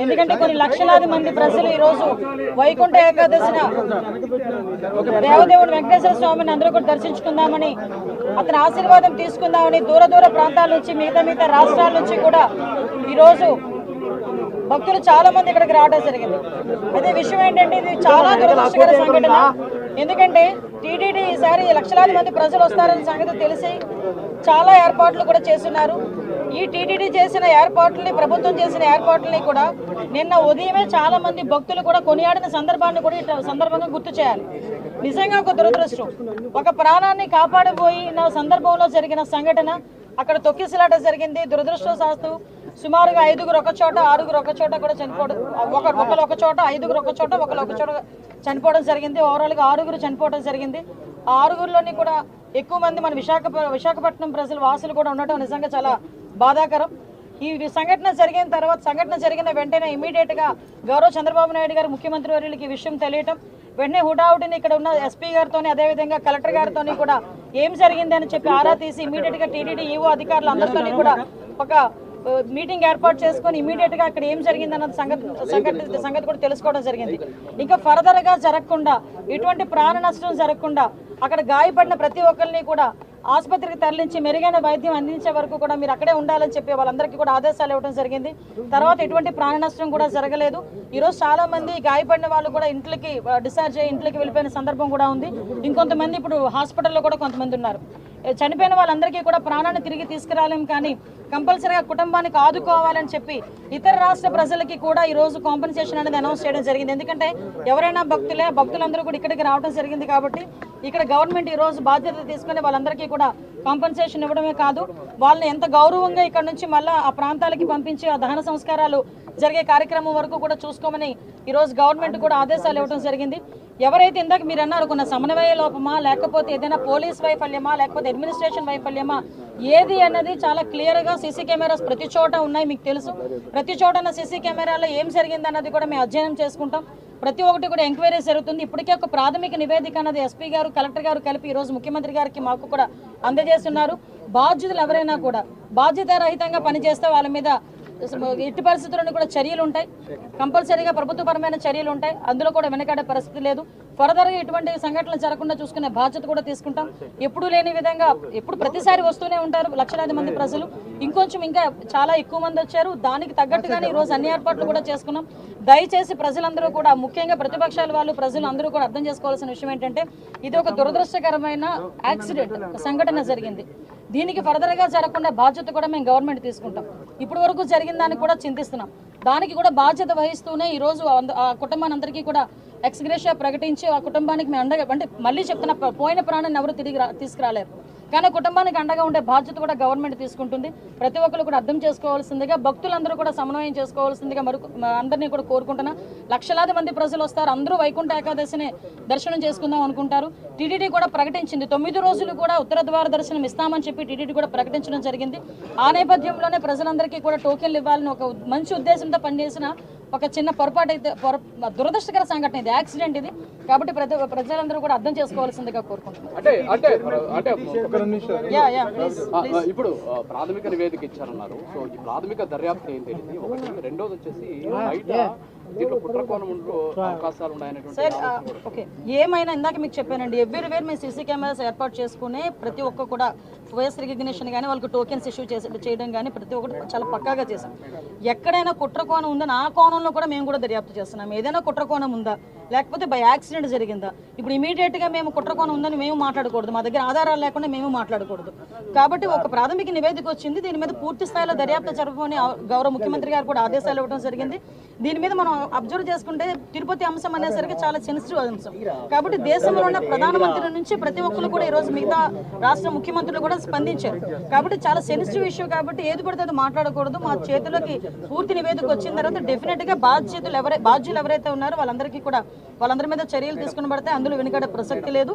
ఎందుకంటే కొన్ని లక్షలాది మంది ప్రజలు ఈరోజు వైకుంఠ ఏకాదశిన దేవదేవుడు వెంకటేశ్వర స్వామిని అందరూ కూడా దర్శించుకుందామని అతని ఆశీర్వాదం తీసుకుందామని దూర దూర ప్రాంతాల నుంచి మిగతా రాష్ట్రాల నుంచి కూడా ఈరోజు భక్తులు చాలా మంది ఇక్కడికి రావడం జరిగింది. అదే విషయం ఏంటంటే ఇది చాలా దురదృష్టకర సంఘటన. ఎందుకంటే టీటీడీ ఈసారి లక్షలాది మంది ప్రజలు వస్తారనే సంగతి తెలిసి చాలా ఏర్పాట్లు కూడా చేస్తున్నారు. ఈ టీటీడీ చేసిన ఏర్పాట్లని, ప్రభుత్వం చేసిన ఏర్పాట్లని కూడా నిన్న ఉదయమే చాలా మంది భక్తులు కూడా కొనియాడిన సందర్భాన్ని కూడా ఈ సందర్భంగా గుర్తు చేయాలి. నిజంగా ఒక దురదృష్టం. ఒక ప్రాణాన్ని కాపాడబోయిన సందర్భంలో జరిగిన సంఘటన అక్కడ తొక్కిసలాట జరిగింది. దురదృష్టవశాత్తు సుమారుగా 5గురు ఒక చోట, 6గురు ఒక చోట కూడా చనిపోవడం, ఒకరు ఒక చోట, 5గురు ఒక చోట, ఒకరు ఒక చోట చనిపోవడం జరిగింది. ఓవరాల్గా 6గురు చనిపోవడం జరిగింది. ఆ 6గురిలోని కూడా ఎక్కువ మంది మన విశాఖపట్నం ప్రజలు వాసులు కూడా ఉండటం నిజంగా చాలా బాధాకరం. ఈ సంఘటన జరిగిన వెంటనే ఇమీడియట్గా గౌరవ చంద్రబాబు నాయుడు గారు ముఖ్యమంత్రి వర్యులకి ఈ విషయం తెలియటం, వెంటనే హుటాహుటిని ఇక్కడ ఉన్న ఎస్పీ గారితో అదేవిధంగా కలెక్టర్ గారితో కూడా ఏం జరిగింది అని చెప్పి ఆరా తీసి ఇమీడియట్గా టీటీడీ ఈవో అధికారులు అందరితో కూడా ఒక మీటింగ్ ఏర్పాటు చేసుకొని ఇమీడియట్గా అక్కడ ఏం జరిగిందన్న సంగతి కూడా తెలుసుకోవడం జరిగింది. ఇంకా ఫర్దర్గా జరగకుండా, ఎటువంటి ప్రాణ నష్టం జరగకుండా అక్కడ గాయపడిన ప్రతి ఒక్కరిని కూడా ఆసుపత్రికి తరలించి మెరుగైన వైద్యం అందించే వరకు కూడా మీరు అక్కడే ఉండాలని చెప్పి వాళ్ళందరికీ కూడా ఆదేశాలు ఇవ్వడం జరిగింది. తర్వాత ఎటువంటి ప్రాణ నష్టం కూడా జరగలేదు. ఈరోజు చాలా మంది గాయపడిన వాళ్ళు కూడా ఇంట్లోకి డిశ్చార్జ్ అయ్యి ఇంట్లోకి వెళ్ళిపోయిన సందర్భం కూడా ఉంది. ఇంకొంతమంది ఇప్పుడు హాస్పిటల్లో కూడా కొంతమంది ఉన్నారు. చనిపోయిన వాళ్ళందరికీ కూడా ప్రాణాన్ని తిరిగి తీసుకురాలేం, కానీ కంపల్సరీగా కుటుంబానికి ఆదుకోవాలని చెప్పి ఇతర రాష్ట్ర ప్రజలకి కూడా ఈరోజు కాంపెన్సేషన్ అనేది అనౌన్స్ చేయడం జరిగింది. ఎందుకంటే ఎవరైనా భక్తులందరూ కూడా ఇక్కడికి రావడం జరిగింది కాబట్టి ఇక్కడ గవర్నమెంట్ ఈరోజు బాధ్యత తీసుకుని వాళ్ళందరికీ కూడా కాంపెన్సేషన్ ఇవ్వడమే కాదు, వాళ్ళని ఎంత గౌరవంగా ఇక్కడ నుంచి మళ్ళీ ఆ ప్రాంతాలకి పంపించి ఆ దహన సంస్కారాలు జరిగే కార్యక్రమం వరకు కూడా చూసుకోమని ఈరోజు గవర్నమెంట్ కూడా ఆదేశాలు ఇవ్వడం జరిగింది. ఎవరైతే ఇందాక మీరు అన్నారు కొన్న సమన్వయ లోపమా, లేకపోతే ఏదైనా పోలీస్ వైఫల్యమా, లేకపోతే అడ్మినిస్ట్రేషన్ వైఫల్యమా, ఏది అన్నది చాలా క్లియర్గా సీసీ కెమెరాస్ ప్రతి చోట ఉన్నాయి. మీకు తెలుసు, ప్రతి చోట సీసీ కెమెరాలో ఏం జరిగింది అన్నది కూడా మేము అధ్యయనం చేసుకుంటాం. ప్రతి ఒక్కటి కూడా ఎంక్వైరీ జరుగుతుంది. ఇప్పటికే ఒక ప్రాథమిక నివేదిక అన్నది ఎస్పీ గారు, కలెక్టర్ గారు కలిపి ఈరోజు ముఖ్యమంత్రి గారికి మాకు కూడా అందజేస్తున్నారు. బాధ్యులు ఎవరైనా కూడా బాధ్యతారహితంగా పనిచేస్తే వాళ్ళ మీద ఎట్టి పరిస్థితులను కూడా చర్యలు ఉంటాయి. కంపల్సరీగా ప్రభుత్వపరమైన చర్యలు ఉంటాయి. అందులో కూడా వెనకాడే పరిస్థితి లేదు. ఫర్దర్గా ఇటువంటి సంఘటనలు జరగకుండా చూసుకునే బాధ్యత కూడా తీసుకుంటాం. ఎప్పుడూ లేని విధంగా ఎప్పుడు ప్రతిసారి వస్తూనే ఉంటారు లక్షలాది మంది ప్రజలు. ఇంకా చాలా ఎక్కువ మంది వచ్చారు. దానికి తగ్గట్టుగానే ఈరోజు అన్ని ఏర్పాట్లు కూడా చేసుకున్నాం. దయచేసి ప్రజలందరూ కూడా, ముఖ్యంగా ప్రతిపక్షాల వాళ్ళు, ప్రజలు అందరూ కూడా అర్థం చేసుకోవాల్సిన విషయం ఏంటంటే ఇది ఒక దురదృష్టకరమైన యాక్సిడెంట్ సంఘటన జరిగింది. దీనికి ఫర్దర్గా జరగకుండా బాధ్యత కూడా మేము గవర్నమెంట్ తీసుకుంటాం. ఇప్పటి వరకు జరిగిన దానికి కూడా చింతిస్తున్నాం. దానికి కూడా బాధ్యత వహిస్తూనే ఈరోజు ఆ కుటుంబానందరికీ కూడా ఎక్స్గ్రేషియా ప్రకటించి ఆ కుటుంబానికి మేము అండగా, అంటే మళ్ళీ చెప్తున్న పోయిన ప్రాణాన్ని ఎవరు తిరిగి తీసుకురాలేరు, కానీ కుటుంబానికి అండగా ఉండే బాధ్యత కూడా గవర్నమెంట్ తీసుకుంటుంది. ప్రతి ఒక్కరు కూడా అర్థం చేసుకోవాల్సిందిగా, భక్తులందరూ కూడా సమన్వయం చేసుకోవాల్సిందిగా అందరినీ కూడా కోరుకుంటున్నా. లక్షలాది మంది ప్రజలు వస్తారు, అందరూ వైకుంఠ ఏకాదశిని దర్శనం చేసుకుందాం అనుకుంటారు. టీటీడీ కూడా ప్రకటించింది 9 రోజులు కూడా ఉత్తర ద్వార దర్శనం ఇస్తామని చెప్పి టీటీడీ కూడా ప్రకటించడం జరిగింది. ఆ నేపథ్యంలోనే ప్రజలందరికీ కూడా టోకెన్లు ఇవ్వాలని ఒక మంచి ఉద్దేశంతో పనిచేసిన ఒక చిన్న పొరపాటు అయితే దురదృష్టకర సంఘటన ఇది, యాక్సిడెంట్ ఇది. కాబట్టి ప్రజలందరూ కూడా అర్థం చేసుకోవాల్సిందిగా కోరుకుంటున్నాను. ఇప్పుడు ప్రాథమిక నివేదిక ఇచ్చారన్నారు. సో ఈ ప్రాథమిక దర్యాప్తు ఏంటి? ఒకటి, రెండోది వచ్చేసి బయట దీంట్లో కుట్రకోణంలో అవకాశాలు ఉన్నాయనేటువంటి. ఓకే, ఏమైనా ఇందాక మీకు చెప్పానండి, ఎవ్రీవేర్ మేము సీసీ కెమెరాస్ ఏర్పాటు చేసుకునే ప్రతి ఒక్క కూడా వాయిస్ రికగ్నిషన్ కానీ వాళ్ళకి టోకెన్స్ ఇష్యూ చేయడం కానీ ప్రతి ఒక్కటి చాలా పక్కాగా చేశాం. ఎక్కడైనా కుట్రకోణం ఉందని ఆ కోణంలో కూడా మేము కూడా దర్యాప్తు చేస్తున్నాం. ఏదైనా కుట్రకోణం ఉందా, లేకపోతే బై యాక్సిడెంట్ జరిగిందా, ఇప్పుడు ఇమీడియట్గా మేము కుట్రకోణం ఉందని మేము మాట్లాడకూడదు, మా దగ్గర ఆధారాలు లేకుండా మేము మాట్లాడకూడదు. కాబట్టి ఒక ప్రాథమిక నివేదిక వచ్చింది, దీని మీద పూర్తి స్థాయిలో దర్యాప్తు జరపమని గౌరవ ముఖ్యమంత్రి గారు కూడా ఆదేశాలు ఇవ్వడం జరిగింది. దీని మీద మనం అబ్జర్వ్ చేసుకుంటే తిరుపతి అంశం అనేసరికి చాలా సెన్సిటివ్ అంశం. కాబట్టి దేశంలో ఉన్న ప్రధానమంత్రి నుంచి ప్రతి ఒక్కరు కూడా ఈరోజు మిగతా రాష్ట్ర ముఖ్యమంత్రులు కూడా స్పందించారు. కాబట్టి చాలా సెన్సిటివ్ ఇష్యూ, కాబట్టి ఏది పడితే అది మాట్లాడకూడదు. మా చేతిలోకి పూర్తి నివేదిక వచ్చిన తర్వాత డెఫినెట్గా బాధ్యులు ఎవరైతే ఉన్నారో వాళ్ళందరికీ కూడా వాళ్ళందరి మీద చర్యలు తీసుకుని పడితే అందులో వెనుకడే ప్రసక్తి లేదు.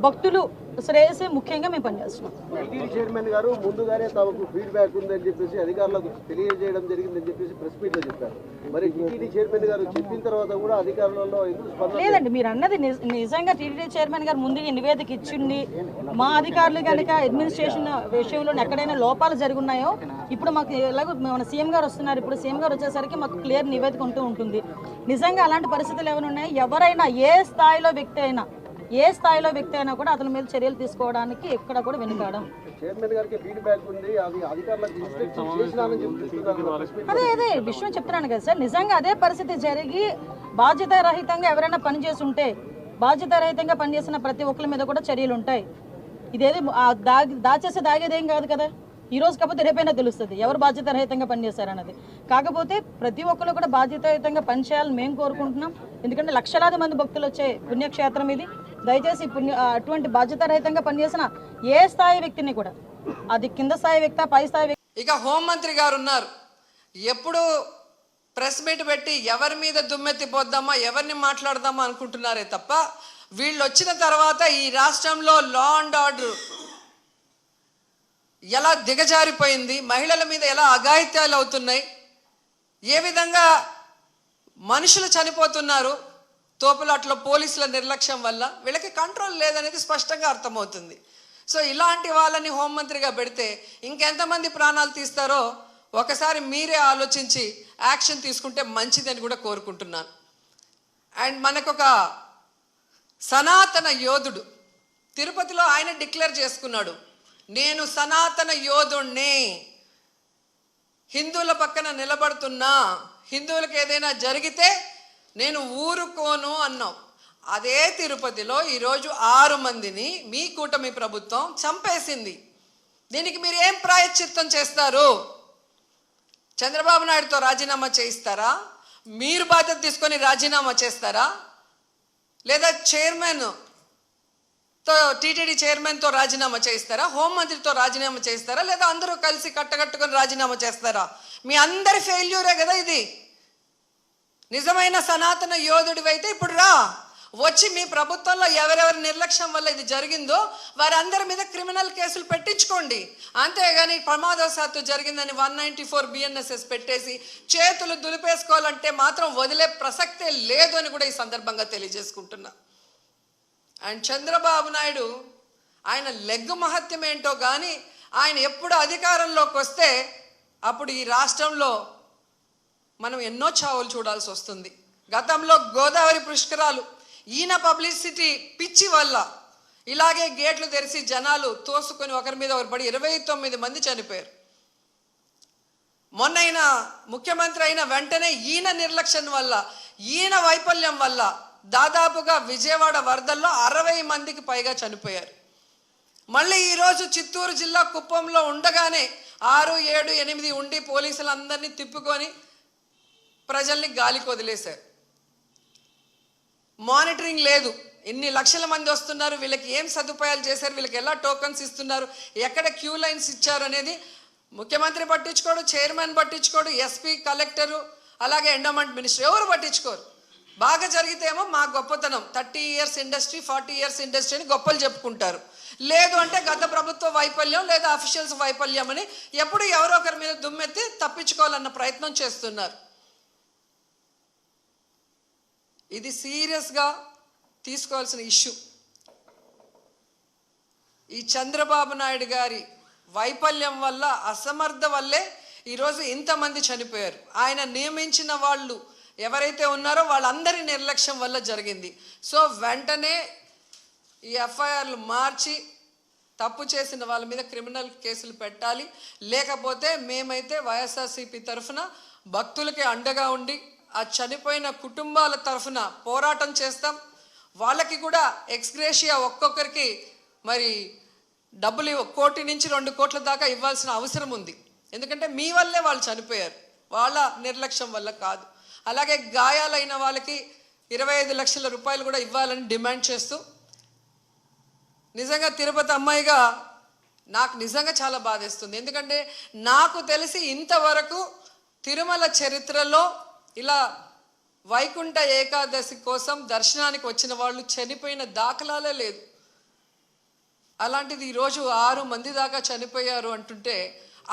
భక్తులు శ్రేయస్సే ముఖ్యంగా మేము పనిచేస్తున్నాం. టీటీడీ చైర్మన్ గారు ముందుగానే తమకు ఫీడ్బ్యాక్ ఉందని చెప్పేసి అధికారులకు తెలియజేయడం జరిగిందని చెప్పేసి ప్రెస్ మీట్లో చెప్పారు. మరి టీటీడీ చైర్మన్ గారు చెప్పిన తర్వాత కూడా అధికారులలో ఎందుకు స్పందన లేదండి? మీరు అన్నది నిజంగా టీటీడీ చైర్మన్ గారు ముందుగా నివేదిక ఇచ్చిండి మా అధికారులు కనుక అడ్మినిస్ట్రేషన్ విషయంలో ఎక్కడైనా లోపాలు జరుగున్నాయో ఇప్పుడు మాకు ఎలాగో మన సీఎం గారు వస్తున్నారు, ఇప్పుడు సీఎం గారు వచ్చేసరికి మాకు క్లియర్ నివేదిక ఉంటూ ఉంటుంది. నిజంగా అలాంటి పరిస్థితులు ఏమైనా ఉన్నాయి, ఎవరైనా ఏ స్థాయిలో వ్యక్తి అయినా కూడా అతని మీద చర్యలు తీసుకోవడానికి ఎక్కడ కూడా వెనుకాడం. చైర్మన్ గారికి ఫీడ్బ్యాక్ ఉంది, అది అధికారులకు ఇన్స్ట్రక్షన్ చేసినారని చెప్తున్నారు. అదే విషయం చెప్తున్నాను కదా సార్. నిజంగా అదే పరిస్థితి జరిగి బాధ్యతారహితంగా ఎవరైనా పనిచేసి ఉంటే బాధ్యతారహితంగా పనిచేసిన ప్రతి ఒక్కరి మీద కూడా చర్యలు ఉంటాయి. ఇదేది దాచేసి దాగేదేం కాదు కదా. ఈ రోజు కాకపోతే రేపైనా తెలుస్తుంది ఎవరు బాధ్యతారహితంగా పనిచేశారన్నది. కాకపోతే ప్రతి ఒక్కరు కూడా బాధ్యతాయుతంగా పనిచేయాలని మేము కోరుకుంటున్నాం. ఎందుకంటే లక్షలాది మంది భక్తులు వచ్చే పుణ్యక్షేత్రం ఇది. దయచేసి అటువంటి బాధ్యతారహితంగా పనిచేసిన ఏ స్థాయి వ్యక్తిని కూడా, అది కింద స్థాయి వ్యక్తి పై స్థాయి వ్యక్తి. ఇక హోంమంత్రి గారు ఉన్నారు, ఎప్పుడు ప్రెస్ మీట్ పెట్టి ఎవరి మీద దుమ్మెత్తిపోద్దామా ఎవరిని మాట్లాడదామా అనుకుంటున్నారే తప్ప వీళ్ళు వచ్చిన తర్వాత ఈ రాష్ట్రంలో లా అండ్ ఆర్డర్ ఎలా దిగజారిపోయింది, మహిళల మీద ఎలా అఘాయిత్యాలు అవుతున్నాయి, ఏ విధంగా మనుషులు చనిపోతున్నారు తోపులాట్లో పోలీసుల నిర్లక్ష్యం వల్ల, వీళ్ళకి కంట్రోల్ లేదనేది స్పష్టంగా అర్థమవుతుంది. సో ఇలాంటి వాళ్ళని హోంమంత్రిగా పెడితే ఇంకెంతమంది ప్రాణాలు తీస్తారో ఒకసారి మీరే ఆలోచించి యాక్షన్ తీసుకుంటే మంచిదని కూడా కోరుకుంటున్నాను. అండ్ మనకొక సనాతన యోధుడు తిరుపతిలో ఆయన డిక్లేర్ చేసుకున్నాడు, నేను సనాతన యోధుణ్ణి, హిందువుల పక్కన నిలబడుతున్నా, హిందువులకు ఏదైనా జరిగితే నేను ఊరుకోను అన్నాం. అదే తిరుపతిలో ఈరోజు 6 మందిని మీ కూటమి ప్రభుత్వం చంపేసింది. దీనికి మీరు ఏం ప్రాయశ్చిత్తం చేస్తారు? చంద్రబాబు నాయుడుతో రాజీనామా చేయిస్తారా? మీరు బాధ్యత తీసుకొని రాజీనామా చేస్తారా? లేదా టీటీడీ చైర్మన్తో రాజీనామా చేయిస్తారా? హోంమంత్రితో రాజీనామా చేయిస్తారా? లేదా అందరూ కలిసి కట్టకట్టుకొని రాజీనామా చేస్తారా? మీ అందరి ఫెయిల్యూరే కదా ఇది. నిజమైన సనాతన యోధుడివైతే ఇప్పుడు రా, వచ్చి మీ ప్రభుత్వంలో ఎవరెవరి నిర్లక్ష్యం వల్ల ఇది జరిగిందో వారందరి మీద క్రిమినల్ కేసులు పెట్టించుకోండి. అంతేగాని ప్రమాదవశాత్తు జరిగిందని 194 BNSS పెట్టేసి చేతులు దులిపేసుకోవాలంటే మాత్రం వదిలే ప్రసక్తే లేదు అని కూడా ఈ సందర్భంగా తెలియజేసుకుంటున్నా. అండ్ చంద్రబాబు నాయుడు ఆయన లెగ్గు మహత్యం ఏంటో కానీ ఆయన ఎప్పుడు అధికారంలోకి వస్తే అప్పుడు ఈ రాష్ట్రంలో మనం ఎన్నో చావులు చూడాల్సి వస్తుంది. గతంలో గోదావరి పుష్కరాలు ఈయన పబ్లిసిటీ పిచ్చి వల్ల ఇలాగే గేట్లు తెరిచి జనాలు తోసుకొని ఒకరి మీద ఒకరు పడి 29 మంది చనిపోయారు. మొన్న ముఖ్యమంత్రి అయిన వెంటనే ఈయన నిర్లక్ష్యం వల్ల, ఈయన వైఫల్యం వల్ల దాదాపుగా విజయవాడ వరదల్లో 60 మందికి పైగా చనిపోయారు. మళ్ళీ ఈరోజు చిత్తూరు జిల్లా కుప్పంలో ఉండగానే 6, 7, 8 ఉండి పోలీసులందరినీ తిప్పుకొని ప్రజల్ని గాలికి వదిలేశారు. మానిటరింగ్ లేదు. ఇన్ని లక్షల మంది వస్తున్నారు, వీళ్ళకి ఏం సదుపాయాలు చేశారు, వీళ్ళకి ఎలా టోకన్స్ ఇస్తున్నారు, ఎక్కడ క్యూ లైన్స్ ఇచ్చారు అనేది ముఖ్యమంత్రి పట్టించుకోడు, చైర్మన్ పట్టించుకోడు, ఎస్పీ, కలెక్టరు, అలాగే ఎండోమెంట్ మినిస్టర్ ఎవరు పట్టించుకోరు. బాగా జరిగితేమో మా గొప్పతనం 30 years ఇండస్ట్రీ 40 years ఇండస్ట్రీ అని గొప్పలు చెప్పుకుంటారు. లేదు అంటే గత ప్రభుత్వ వైఫల్యం లేదా అఫీషియల్స్ వైఫల్యం అని ఎప్పుడు ఎవరో ఒకరి మీద దుమ్మెత్తి తప్పించుకోవాలన్న ప్రయత్నం చేస్తున్నారు. ఇది సీరియస్గా తీసుకోవాల్సిన ఇష్యూ. ఈ చంద్రబాబు నాయుడు గారి వైఫల్యం వల్ల, అసమర్థ వల్లే ఈరోజు ఇంతమంది చనిపోయారు. ఆయన నియమించిన వాళ్ళు ఎవరైతే ఉన్నారో వాళ్ళందరి నిర్లక్ష్యం వల్ల జరిగింది. సో వెంటనే ఈ ఎఫ్ఐఆర్లు మార్చి తప్పు చేసిన వాళ్ళ మీద క్రిమినల్ కేసులు పెట్టాలి. లేకపోతే మేమైతే వైఎస్ఆర్సీపీ తరఫున భక్తులకి అండగా ఉండి ఆ చనిపోయిన కుటుంబాల తరఫున పోరాటం చేస్తాం. వాళ్ళకి కూడా ఎక్స్గ్రేషియా ఒక్కొక్కరికి మరి డబ్బులు 1 కోటి నుంచి 2 కోట్ల దాకా ఇవ్వాల్సిన అవసరం ఉంది. ఎందుకంటే మీ వల్లే వాళ్ళు చనిపోయారు, వాళ్ళ నిర్లక్ష్యం వల్ల కాదు. అలాగే గాయాలైన వాళ్ళకి 25 లక్షల రూపాయలు కూడా ఇవ్వాలని డిమాండ్ చేస్తూ, నిజంగా తిరుపతి అమ్మాయిగా నాకు నిజంగా చాలా బాధేస్తుంది. ఎందుకంటే నాకు తెలిసి ఇంతవరకు తిరుమల చరిత్రలో ఇలా వైకుంఠ ఏకాదశి కోసం దర్శనానికి వచ్చిన వాళ్ళు చనిపోయిన దాఖలాలే లేదు. అలాంటిది ఈరోజు 6 మంది దాకా చనిపోయారు అంటుంటే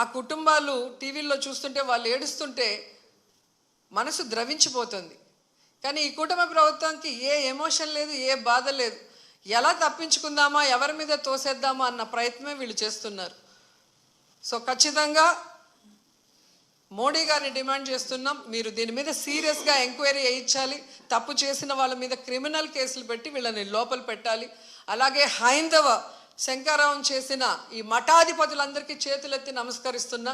ఆ కుటుంబాలు టీవీల్లో చూస్తుంటే వాళ్ళు ఏడుస్తుంటే మనసు ద్రవించిపోతుంది. కానీ ఈ కుటుంబ ప్రభుత్వానికి ఏ ఎమోషన్ లేదు, ఏ బాధ లేదు. ఎలా తప్పించుకుందామా, ఎవరి మీద తోసేద్దామా అన్న ప్రయత్నమే వీళ్ళు చేస్తున్నారు. సో ఖచ్చితంగా మోడీ గారిని డిమాండ్ చేస్తున్నాం, మీరు దీని మీద సీరియస్గా ఎంక్వైరీ చేయించాలి. తప్పు చేసిన వాళ్ళ మీద క్రిమినల్ కేసులు పెట్టి వీళ్ళని లోపల పెట్టాలి. అలాగే హైందవ శంకరావం చేసిన ఈ మఠాధిపతులందరికీ చేతులెత్తి నమస్కరిస్తున్నా,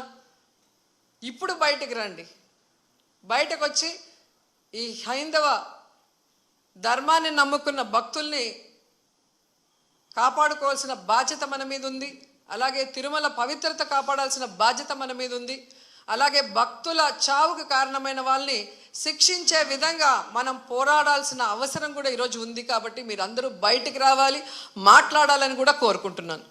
ఇప్పుడు బయటికి రండి. బయటకు వచ్చి ఈ హైందవ ధర్మాన్ని నమ్ముకున్న భక్తుల్ని కాపాడుకోవాల్సిన బాధ్యత మన మీద ఉంది. అలాగే తిరుమల పవిత్రత కాపాడాల్సిన బాధ్యత మన మీద ఉంది. అలాగే భక్తుల చావుకు కారణమైన వాళ్ళని శిక్షించే విధంగా మనం పోరాడాల్సిన అవసరం కూడా ఈరోజు ఉంది. కాబట్టి మీరందరూ బయటికి రావాలి, మాట్లాడాలని కూడా కోరుకుంటున్నాను.